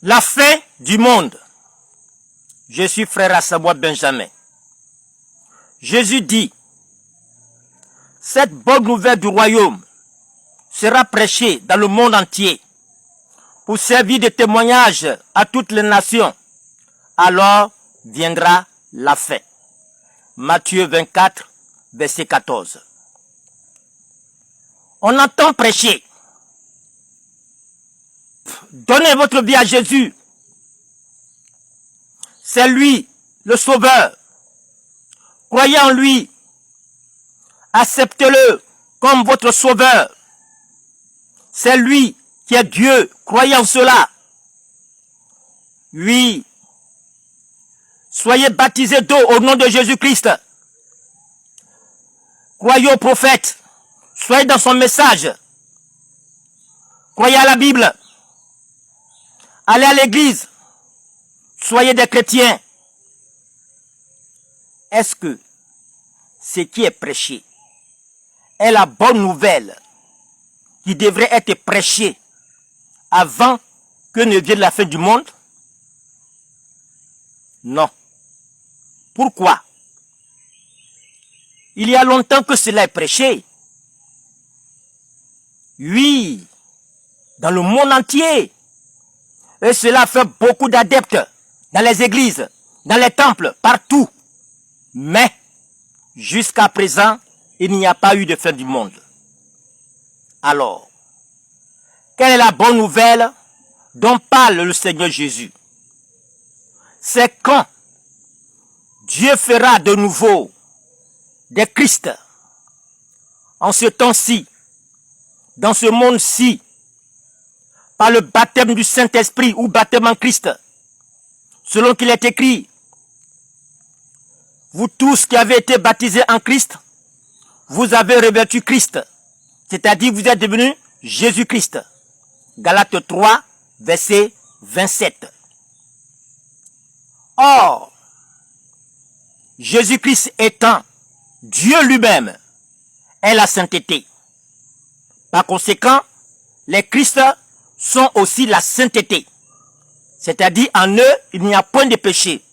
La fin du monde. Je suis frère à Samuel Benjamin. Jésus dit, cette bonne nouvelle du royaume sera prêchée dans le monde entier pour servir de témoignage à toutes les nations. Alors viendra la fin. Matthieu 24, verset 14. On entend prêcher. Donnez votre vie à Jésus. C'est lui, le Sauveur. Croyez en lui. Acceptez-le comme votre Sauveur. C'est lui qui est Dieu. Croyez en cela. Oui. Soyez baptisés d'eau au nom de Jésus-Christ. Croyez au prophète. Soyez dans son message. Croyez à la Bible. Allez à l'église. Soyez des chrétiens. Est-ce que ce qui est prêché est la bonne nouvelle qui devrait être prêchée avant que ne vienne la fin du monde? Non. Pourquoi? Il y a longtemps que cela est prêché. Oui, dans le monde entier. Et cela fait beaucoup d'adeptes dans les églises, dans les temples, partout. Mais, jusqu'à présent, il n'y a pas eu de fin du monde. Alors, quelle est la bonne nouvelle dont parle le Seigneur Jésus? C'est quand Dieu fera de nouveau des Christ en ce temps-ci, dans ce monde-ci, par le baptême du Saint-Esprit ou baptême en Christ, selon qu'il est écrit, vous tous qui avez été baptisés en Christ, vous avez revêtu Christ, c'est-à-dire vous êtes devenus Jésus-Christ. Galates 3, verset 27. Or, Jésus-Christ étant Dieu lui-même est la sainteté. Par conséquent, les Christ sont aussi la sainteté. C'est-à-dire en eux, il n'y a point de péché.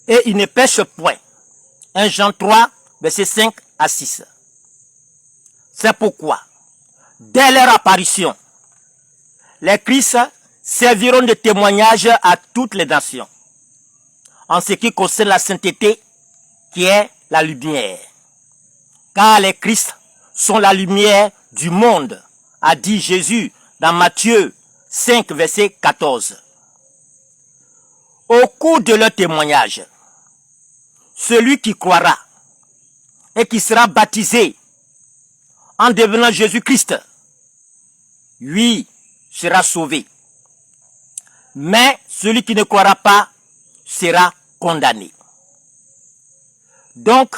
Et ils ne pêchent point. 1 Jean 3, verset 5 à 6. C'est pourquoi, dès leur apparition, les Christ serviront de témoignage à toutes les nations. En ce qui concerne la sainteté, qui est la lumière. Car les Christ sont la lumière du monde, a dit Jésus dans Matthieu 5, verset 14. Au cours de leur témoignage, celui qui croira et qui sera baptisé en devenant Jésus-Christ, lui sera sauvé. Mais celui qui ne croira pas sera condamné. Donc,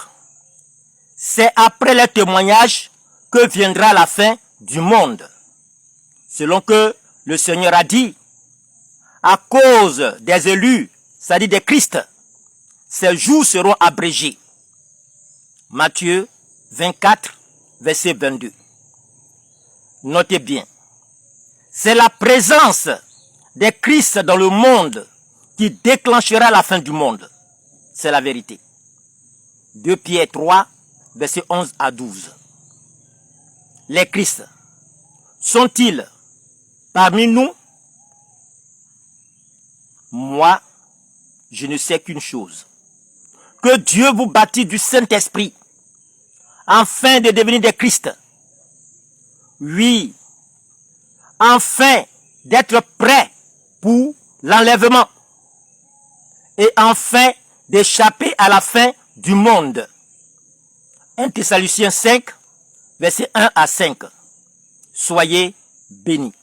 c'est après le témoignage que viendra la fin du monde. Selon que le Seigneur a dit, à cause des élus, c'est-à-dire des Christ, ces jours seront abrégés. Matthieu 24, verset 22. Notez bien, c'est la présence des Christ dans le monde qui déclenchera la fin du monde. C'est la vérité. 2 Pierre 3, verset 11 à 12. Les Christ sont-ils parmi nous? Moi, je ne sais qu'une chose. Que Dieu vous baptise du Saint-Esprit afin de devenir des Christ. Oui, afin d'être prêt pour l'enlèvement et enfin d'échapper à la fin du monde. 1 Thessaloniciens 5, verset 1 à 5. Soyez bénis.